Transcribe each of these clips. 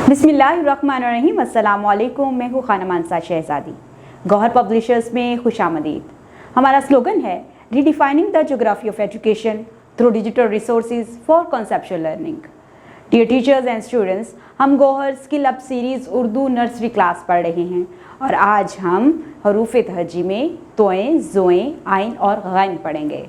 बिस्मिल्लाहिर्रहमानिर्रहीम। अस्सलामुअलैकुम। मैं हूँ खानम अंसार शहज़ादी। गौहर पब्लिशर्स में खुशामदीद। हमारा स्लोगन है redefining the geography of education through digital resources for conceptual learning. Dear teachers and students, हम Gauhar skill up series Urdu nursery class पढ़ रहे हैं और आज हम हरूफ तहजी में तोएं, ज़ोएं, आइन और गैन पढ़ेंगे।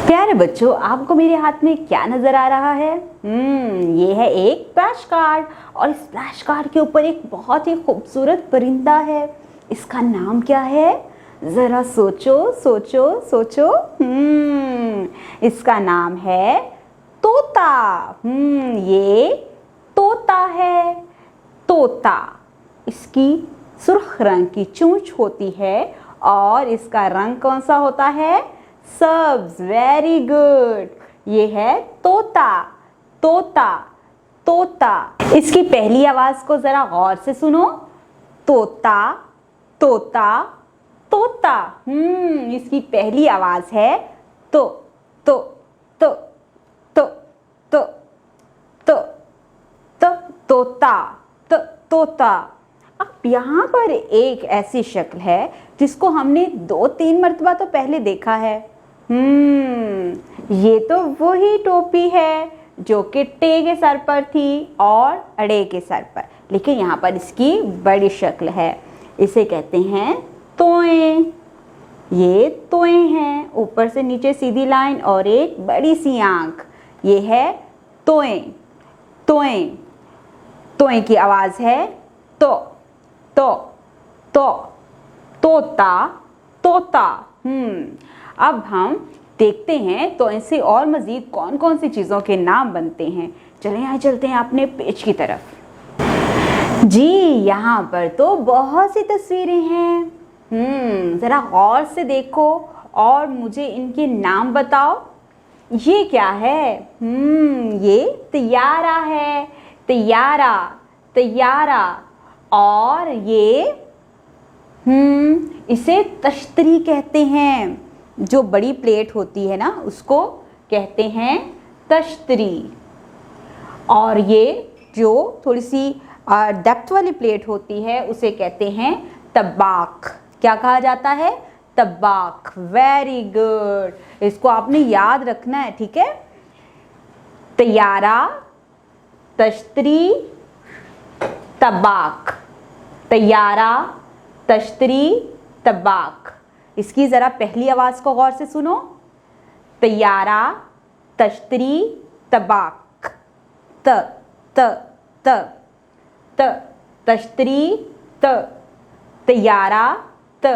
प्यारे बच्चों, आपको मेरे हाथ में क्या नजर आ रहा है? ये है एक फ्लैश कार्ड और इस फ्लैश कार्ड के ऊपर एक बहुत ही खूबसूरत परिंदा है। इसका नाम क्या है? जरा सोचो सोचो सोचो। इसका नाम है तोता। ये तोता है। तोता, इसकी सुर्ख रंग की चोंच होती है और इसका रंग कौन सा होता है? सब्ज। Very good. ये है तोता। तोता तोता। इसकी पहली आवाज को जरा गौर से सुनो। तोता तोता तोता। इसकी पहली आवाज है तो तो तो तो तो तो तो तोता तो तोता। अब यहाँ पर एक ऐसी शक्ल है जिसको हमने 2-3 मरतबा तो पहले देखा है। ये तो वही टोपी है जो कि टे के सर पर थी और अड़े के सर पर, लेकिन यहाँ पर इसकी बड़ी शक्ल है। इसे कहते हैं तोएं। ये तोएं हैं, ऊपर से नीचे सीधी लाइन और एक बड़ी सी आंख। ये है तोएं। तोएं। तोएं की आवाज है तो तो तो तोता तोता। अब हम देखते हैं तो इनसे और मज़ीद कौन कौन सी चीज़ों के नाम बनते हैं। चलें यहाँ चलते हैं अपने पेज की तरफ। जी, यहाँ पर तो बहुत सी तस्वीरें हैं। ज़रा गौर से देखो और मुझे इनके नाम बताओ। ये क्या है? ये तैयारा है। तैयारा तैयारा। और ये इसे तश्तरी कहते हैं। जो बड़ी प्लेट होती है ना, उसको कहते हैं तश्तरी। और ये जो थोड़ी सी डेप्थ वाली प्लेट होती है उसे कहते हैं तबाक। क्या कहा जाता है? तबाक। Very good. इसको आपने याद रखना है, ठीक है? तैयारा, तश्तरी, तबाक। तैयारा, तश्तरी, तबाक। इसकी ज़रा पहली आवाज़ को गौर से सुनो। तैयारा, तश्तरी, तबाक। त त त त तश्तरी त। तैयारा त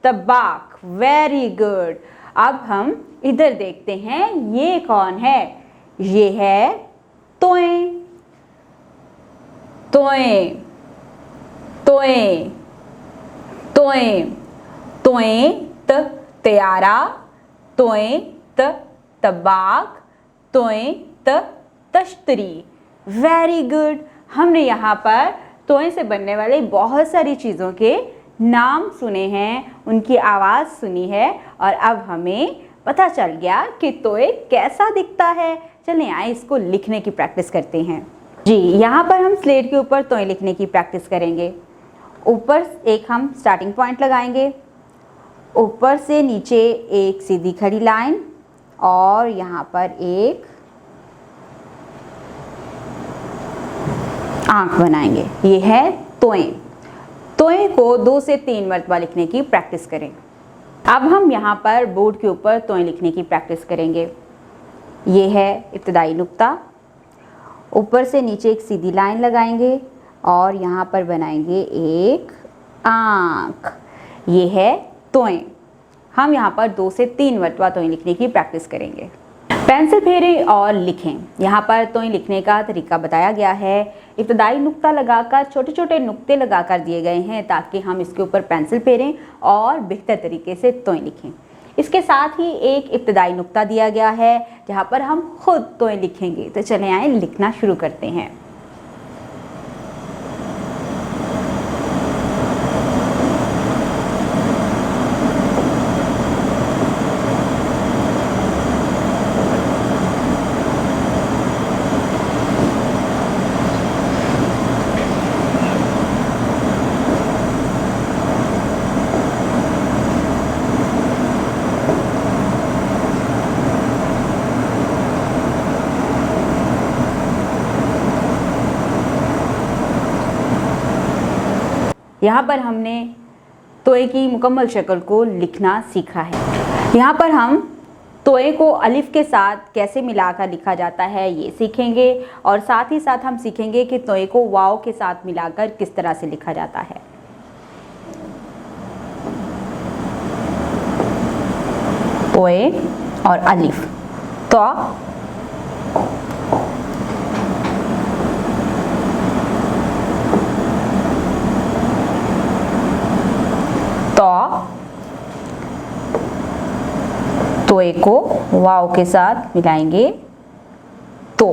तबाक। Very good. अब हम इधर देखते हैं, ये कौन है? ये है तोएं। तोएं तोएं तोएं तोएं त तैयारा, तोएं त तबाक, तोएं त तश्तरी। Very good. हमने यहाँ पर तोएं से बनने वाले बहुत सारी चीज़ों के नाम सुने हैं, उनकी आवाज़ सुनी है और अब हमें पता चल गया कि तोएं कैसा दिखता है। चलें आए इसको लिखने की प्रैक्टिस करते हैं। जी, यहाँ पर हम स्लेट के ऊपर तोएं लिखने की प्रैक्टिस करेंगे। ऊपर एक हम स्टार्टिंग पॉइंट लगाएंगे, ऊपर से नीचे एक सीधी खड़ी लाइन और यहाँ पर एक आंख बनाएंगे। ये है तोएं। तोएं को 2 से 3 मरतबा लिखने की प्रैक्टिस करें। अब हम यहाँ पर बोर्ड के ऊपर तोएं लिखने की प्रैक्टिस करेंगे। ये है इब्तिदाई नुक्ता, ऊपर से नीचे एक सीधी लाइन लगाएंगे और यहाँ पर बनाएंगे एक आँख। ये है तोएं। हम यहाँ पर 2 से 3 मरतबा तोएं लिखने की प्रैक्टिस करेंगे। पेंसिल फेरें और लिखें। यहाँ पर तोएं लिखने का तरीका बताया गया है। इब्तिदाई नुक्ता लगाकर छोटे छोटे नुक्ते लगाकर दिए गए हैं ताकि हम इसके ऊपर पेंसिल फेरें और बेहतर तरीके से तोएं लिखें। इसके साथ ही एक इब्तिदाई नुक्ता दिया गया है जहाँ पर हम खुद तोएं लिखेंगे। तो चलें आए लिखना शुरू करते हैं। यहाँ पर हमने तोए की मुकम्मल शक्ल को लिखना सीखा है। यहाँ पर हम तोए को अलिफ के साथ कैसे मिलाकर लिखा जाता है ये सीखेंगे, और साथ ही साथ हम सीखेंगे कि तोए को वाव के साथ मिलाकर किस तरह से लिखा जाता है। तोए और अलिफ, तो तोए को वाव के साथ मिलाएंगे तो।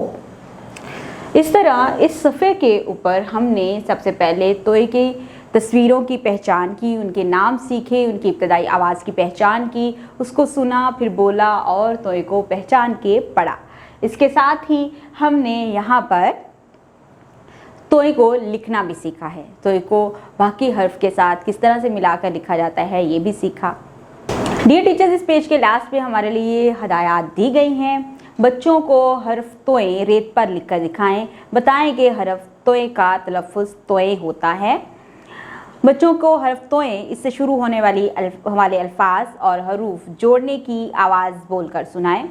इस तरह इस सफ़े के ऊपर हमने सबसे पहले तोए की तस्वीरों की पहचान की, उनके नाम सीखे, उनकी इब्तदाई आवाज़ की पहचान की, उसको सुना, फिर बोला और तोए को पहचान के पढ़ा। इसके साथ ही हमने यहाँ पर तोए को लिखना भी सीखा है। तोए को बाकी हर्फ के साथ किस तरह से मिलाकर लिखा जाता है ये भी सीखा। डियर टीचर्स, इस पेज के लास्ट पे हमारे लिए हदायत दी गई हैं। बच्चों को हर्फ तोए रेत पर लिखकर दिखाएं। बताएं कि हर्फ तोए का तलफ़्फ़ुज़ तोए होता है। बच्चों को हर्फ तोए इससे शुरू होने वाले अल्फाज और हरूफ जोड़ने की आवाज़ बोलकर सुनाएं।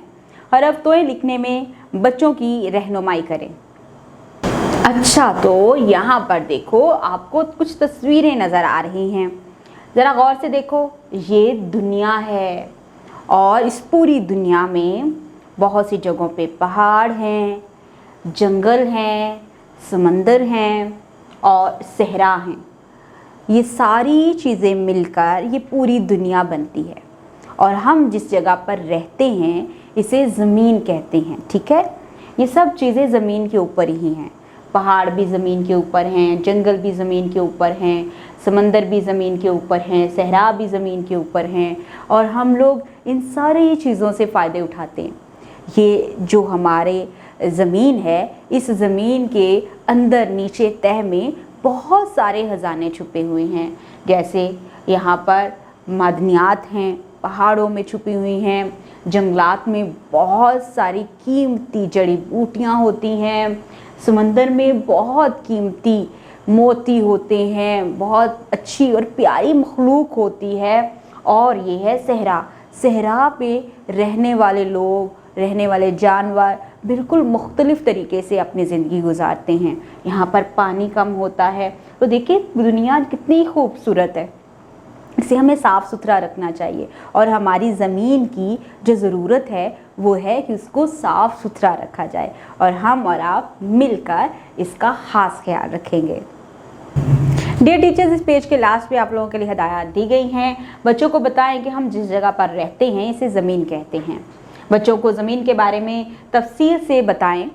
हर्फ तोए लिखने में बच्चों की रहनुमाई करें। अच्छा, तो यहाँ पर देखो आपको कुछ तस्वीरें नज़र आ रही हैं, ज़रा गौर से देखो। ये दुनिया है और इस पूरी दुनिया में बहुत सी जगहों पे पहाड़ हैं, जंगल हैं, समंदर हैं और सहरा हैं। ये सारी चीज़ें मिलकर ये पूरी दुनिया बनती है, और हम जिस जगह पर रहते हैं इसे ज़मीन कहते हैं। ठीक है, ये सब चीज़ें ज़मीन के ऊपर ही हैं। पहाड़ भी ज़मीन के ऊपर हैं, जंगल भी ज़मीन के ऊपर हैं, समंदर भी ज़मीन के ऊपर हैं, सहरा भी ज़मीन के ऊपर हैं, और हम लोग इन सारी चीज़ों से फ़ायदे उठाते हैं। ये जो हमारे ज़मीन है, इस ज़मीन के अंदर नीचे तह में बहुत सारे ख़जाने छुपे हुए हैं। जैसे यहाँ पर मादनियात हैं, पहाड़ों में छुपी हुई हैं, जंगलात में बहुत सारी कीमती जड़ी बूटियाँ होती हैं, समंदर में बहुत कीमती मोती होते हैं, बहुत अच्छी और प्यारी मखलूक होती है। और ये है सहरा। सहरा पे रहने वाले लोग, रहने वाले जानवर बिल्कुल मुख्तलिफ़ तरीके से अपनी ज़िंदगी गुजारते हैं। यहाँ पर पानी कम होता है, तो देखिए दुनिया कितनी खूबसूरत है। इसे हमें साफ़ सुथरा रखना चाहिए, और हमारी ज़मीन की जो ज़रूरत है वो है कि उसको साफ़ सुथरा रखा जाए, और हम और आप मिलकर इसका ख़ास ख्याल रखेंगे। डियर टीचर्स, इस पेज के लास्ट पे आप लोगों के लिए हदायत दी गई हैं। बच्चों को बताएं कि हम जिस जगह पर रहते हैं इसे ज़मीन कहते हैं। बच्चों को ज़मीन के बारे में तफसील से बताएं।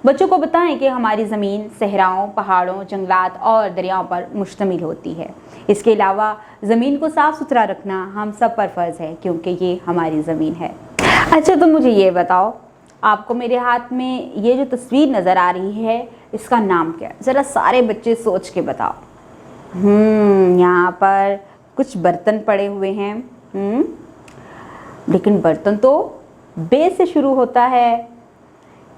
बच्चों को बताएं कि हमारी ज़मीन सहराओं, पहाड़ों, जंगलात और दरियाओं पर मुश्तमिल होती है। इसके अलावा ज़मीन को साफ़ सुथरा रखना हम सब पर फ़र्ज़ है, क्योंकि ये हमारी ज़मीन है। अच्छा, तो मुझे ये बताओ, आपको मेरे हाथ में ये जो तस्वीर नज़र आ रही है इसका नाम क्या है? ज़रा सारे बच्चे सोच के बताओ। यहाँ पर कुछ बर्तन पड़े हुए हैं, लेकिन बर्तन तो बे से शुरू होता है।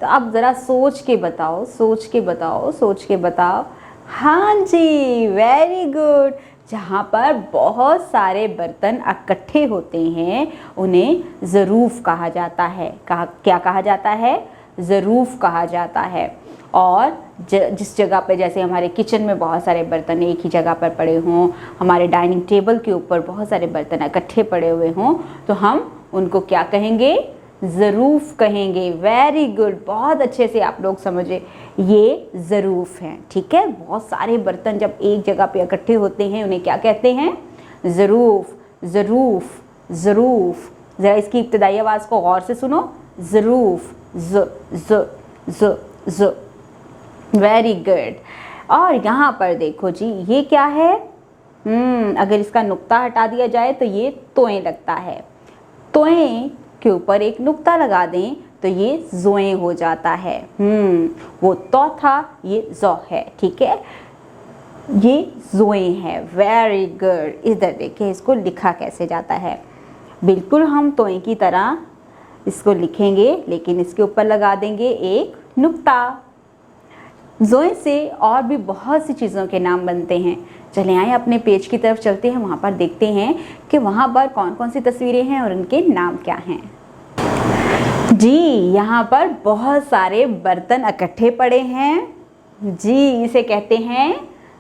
तो अब ज़रा सोच के बताओ, सोच के बताओ, सोच के बताओ। हाँ जी, वेरी गुड। जहाँ पर बहुत सारे बर्तन इकट्ठे होते हैं उन्हें ज़रूफ़ कहा जाता है। क्या कहा जाता है? ज़रूफ़ कहा जाता है। और जिस जगह पे, जैसे हमारे किचन में बहुत सारे बर्तन एक ही जगह पर पड़े हों, हमारे डाइनिंग टेबल के ऊपर बहुत सारे बर्तन इकट्ठे पड़े हुए हों, तो हम उनको क्या कहेंगे? ज़रूफ़ कहेंगे। वेरी गुड, बहुत अच्छे से आप लोग समझे, ये ज़रूफ़ हैं। ठीक है, बहुत सारे बर्तन जब एक जगह पे इकट्ठे होते हैं उन्हें क्या कहते हैं? ज़रूफ़, ज़रूफ़, ज़रूफ़। ज़रा इसकी इब्तदाई आवाज़ को गौर से सुनो। ज़रूफ़, ज़ ज़ ज़ ज़। Very good. और यहाँ पर देखो जी, ये क्या है? अगर इसका नुक्ता हटा दिया जाए तो ये तोए लगता है। तोए के ऊपर एक नुक्ता लगा दें तो ये ज़ोए हो जाता है। वो तो था, ये ज़ो है। ठीक है, ये ज़ोए है। Very good. इधर देखिए इसको लिखा कैसे जाता है। बिल्कुल हम तोए की तरह इसको लिखेंगे, लेकिन इसके ऊपर लगा देंगे एक नुक्ता। ज़ोए से और भी बहुत सी चीज़ों के नाम बनते हैं, चले आए अपने पेज की तरफ चलते हैं, वहाँ पर देखते हैं कि वहाँ पर कौन कौन सी तस्वीरें हैं और उनके नाम क्या हैं। जी, यहाँ पर बहुत सारे बर्तन इकट्ठे पड़े हैं। जी, इसे कहते हैं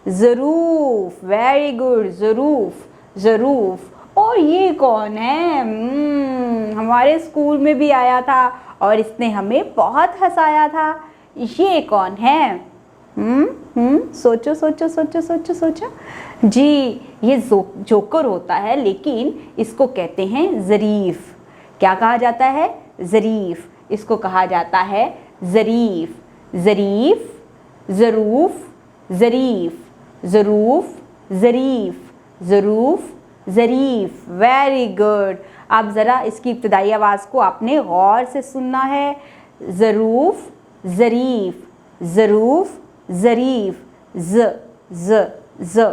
ज़रूफ। Very good, Zaroof, Zaroof. और ये कौन है? हमारे स्कूल में भी आया था और इसने हमें बहुत हंसाया था। ये कौन है? सोचो सोचो सोचो सोचो सोचो। जी, ये जोकर होता है, लेकिन इसको कहते हैं ज़रीफ। क्या कहा जाता है? ज़रीफ। इसको कहा जाता है ज़रीफ। ज़रीफ, ज़रूफ, ज़रीफ, ज़रूफ, ज़रीफ, ज़रूफ, ज़रीफ। Very good. अब ज़रा इसकी इब्तदाई आवाज़ को आपने गौर से सुनना है। ज़रूफ, ज़रीफ, ज़रूफ, ज़रीफ, ज़ ज़ ज़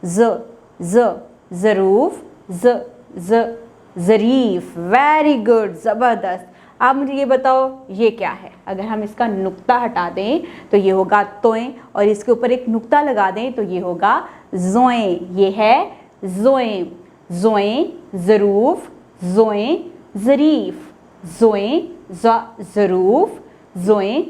ज़ ज़, ज़रूफ, ज़ ज़, ज़रीफ। वेरी गुड, ज़बरदस्त। अब मुझे ये बताओ, ये क्या है? अगर हम इसका नुक्ता हटा दें तो ये होगा तोएं, और इसके ऊपर एक नुक्ता लगा दें तो ये होगा ज़ोएं। ये है ज़ोएं। ज़ोएं, ज़रूफ, ज़ोएं, ज़रीफ, ज़ोएं, ज़रूफ, ज़ोएं,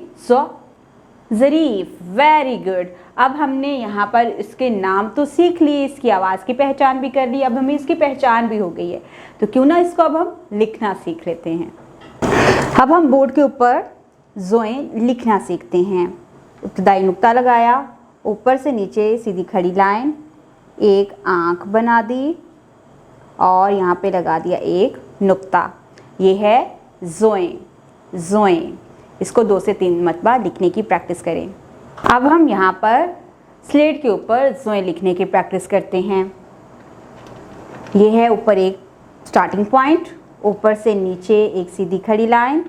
ज़रीफ। Very good. अब हमने यहाँ पर इसके नाम तो सीख लिए, इसकी आवाज़ की पहचान भी कर ली, अब हमें इसकी पहचान भी हो गई है, तो क्यों ना इसको अब हम लिखना सीख लेते हैं। अब हम बोर्ड के ऊपर ज़ोएं लिखना सीखते हैं। इब्तदाई नुक्ता लगाया, ऊपर से नीचे सीधी खड़ी लाइन, एक आँख बना दी और यहाँ पे लगा दिया एक नुक्ता। ये है ज़ोएं। ज़ोएं, इसको 2 से 3 मरतबा लिखने की प्रैक्टिस करें। अब हम यहाँ पर स्लेट के ऊपर ज़ोएं लिखने की प्रैक्टिस करते हैं। ये है ऊपर एक स्टार्टिंग पॉइंट, ऊपर से नीचे एक सीधी खड़ी लाइन,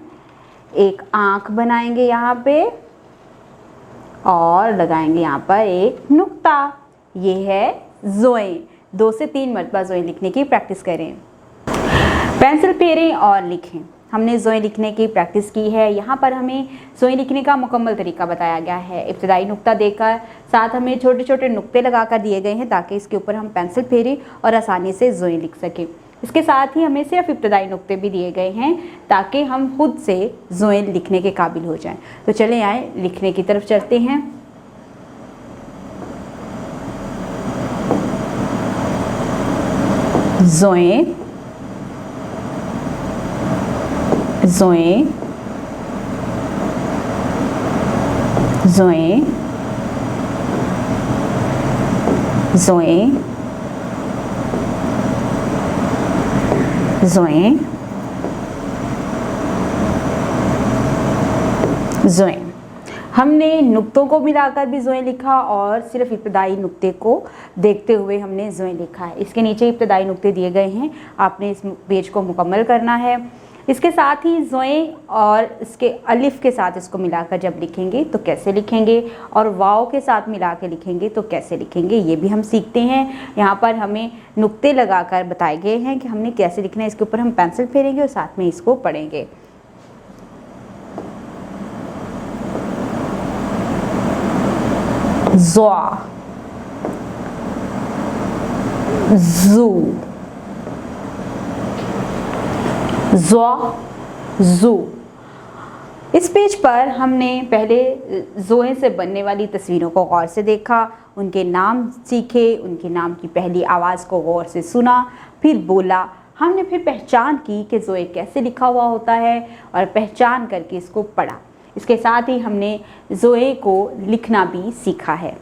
एक आँख बनाएंगे यहाँ पे और लगाएंगे यहाँ पर एक नुक्ता। ये है ज़ोएं। 2 से 3 मरतबा ज़ोएं लिखने की प्रैक्टिस करें। पेंसिल फेरें और लिखें। हमने ज़ोएं लिखने की प्रैक्टिस की है। यहाँ पर हमें ज़ोएं लिखने का मुकम्मल तरीका बताया गया है। इब्तदाई नुक्ता देकर साथ हमें छोटे छोटे नुक्ते लगाकर दिए गए हैं ताकि इसके ऊपर हम पेंसिल फेरें और आसानी से ज़ोएं लिख सकें। इसके साथ ही हमें सिर्फ इब्तदाई नुक्ते भी दिए गए हैं ताकि हम खुद से ज़ोएं लिखने के काबिल हो जाएं। तो चले आए लिखने की तरफ चलते हैं। ज़ोएं, ज़ोएं, ज़ोएं, ज़ोएं, ज़ोएं, ज़ोएं। हमने नुक्तों को मिलाकर भी ज़ोएं लिखा और सिर्फ इब्तदाई नुक्ते को देखते हुए हमने ज़ोएं लिखा है। इसके नीचे इब्तदाई नुक्ते दिए गए हैं, आपने इस पेज को मुकम्मल करना है। इसके साथ ही ज़ोएं और इसके अलिफ के साथ इसको मिलाकर जब लिखेंगे तो कैसे लिखेंगे और वाव के साथ मिला के लिखेंगे तो कैसे लिखेंगे, ये भी हम सीखते हैं। यहाँ पर हमें नुक्ते लगाकर बताए गए हैं कि हमने कैसे लिखना है। इसके ऊपर हम पेंसिल फेरेंगे और साथ में इसको पढ़ेंगे। ज़ा, ज़ू, ज़ा, ज़ू। इस पेज पर हमने पहले ज़ोएं से बनने वाली तस्वीरों को गौर से देखा, उनके नाम सीखे, उनके नाम की पहली आवाज़ को गौर से सुना, फिर बोला। हमने फिर पहचान की कि ज़ोएं कैसे लिखा हुआ होता है और पहचान करके इसको पढ़ा। इसके साथ ही हमने ज़ोएं को लिखना भी सीखा है।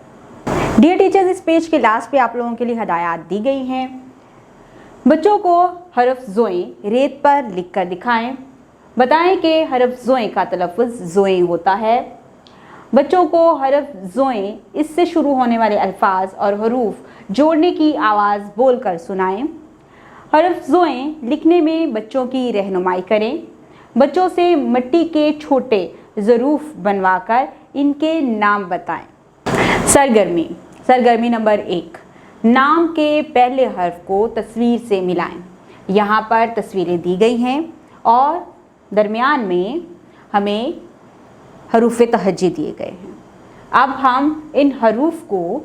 डियर टीचर्स, इस पेज के लास्ट पे आप लोगों के लिए हदायत दी गई हैं। बच्चों को हरफ ज़ोएं रेत पर लिख कर दिखाएं। बताएं कि हरफ ज़ोएं का तलफ़्फ़ुज़ ज़ोएं होता है। बच्चों को हरफ ज़ोएं इससे शुरू होने वाले अल्फाज और हरूफ जोड़ने की आवाज़ बोलकर सुनाएं। हरफ ज़ोएं लिखने में बच्चों की रहनुमाई करें। बच्चों से मिट्टी के छोटे ज़रूफ बनवाकर इनके नाम बताएं। सरगर्मी। सरगर्मी नंबर 1, नाम के पहले हर्फ को तस्वीर से मिलाएं। यहाँ पर तस्वीरें दी गई हैं और दरमियान में हमें हरूफ तहज्जी दिए गए हैं। अब हम इन हरूफ को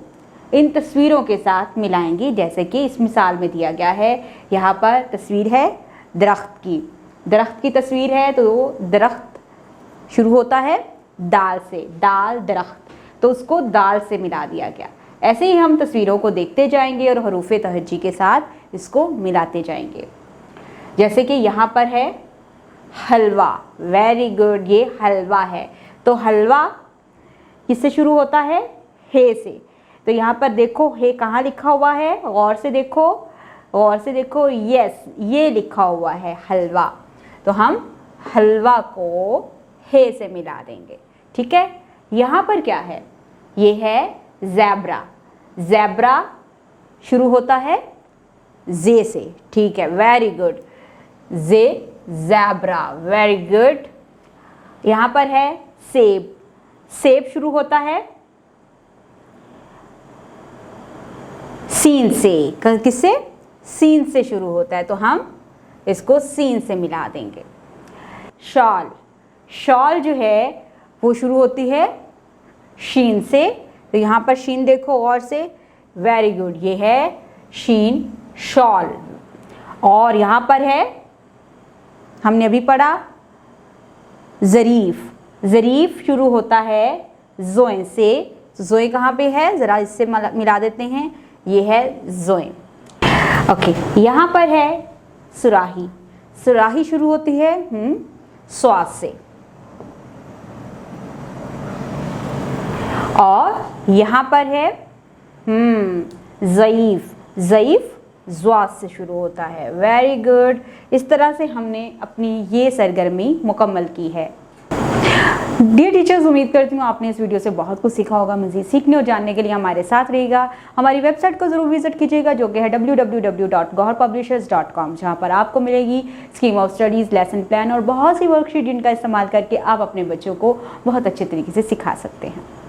इन तस्वीरों के साथ मिलाएंगे। जैसे कि इस मिसाल में दिया गया है, यहाँ पर तस्वीर है दरख्त की तस्वीर है, तो दरख्त शुरू होता है दाल से, दाल दरख्त, तो उसको दाल से मिला दिया गया। ऐसे ही हम तस्वीरों को देखते जाएंगे और हरूफ तहज्जी के साथ इसको मिलाते जाएंगे। जैसे कि यहाँ पर है हलवा, वेरी गुड, ये हलवा है। तो हलवा किससे शुरू होता है? हे से। तो यहाँ पर देखो हे कहाँ लिखा हुआ है, गौर से देखो, यस, ये लिखा हुआ है हलवा। तो हम हलवा को हे से मिला देंगे, ठीक है। यहाँ पर क्या है? ये है ज़ेब्रा। ज़ेब्रा शुरू होता है जे से, ठीक है, very good, zebra, very good. यहाँ पर है सेब। सेब शुरू होता है सीन से। किससे? सीन से शुरू होता है, तो हम इसको सीन से मिला देंगे। शॉल, शॉल जो है वो शुरू होती है शीन से। तो यहाँ पर शीन देखो और से, वेरी गुड, ये है शीन, शॉल। और यहाँ पर है, हमने अभी पढ़ा ज़रीफ। ज़रीफ शुरू होता है ज़ोए से। ज़ोए कहाँ पे है? ज़रा इससे मिला देते हैं, ये है ज़ोए। ओके, यहाँ पर है सुराही। सुराही शुरू होती है स्वाद से। और यहाँ पर है ज़ईफ़। ज़ईफ़ ज़्वाद से शुरू होता है, वेरी गुड। इस तरह से हमने अपनी ये सरगर्मी मुकम्मल की है। डियर टीचर्स, उम्मीद करती हूँ आपने इस वीडियो से बहुत कुछ सीखा होगा। मज़ीद सीखने और जानने के लिए हमारे साथ रहिएगा। हमारी वेबसाइट को ज़रूर विजिट कीजिएगा, जो कि है www.goharpublishers.com, जहाँ पर आपको मिलेगी scheme of studies, lesson plan और बहुत सी वर्कशीट, जिनका इस्तेमाल करके आप अपने बच्चों को बहुत अच्छे तरीके से सिखा सकते हैं।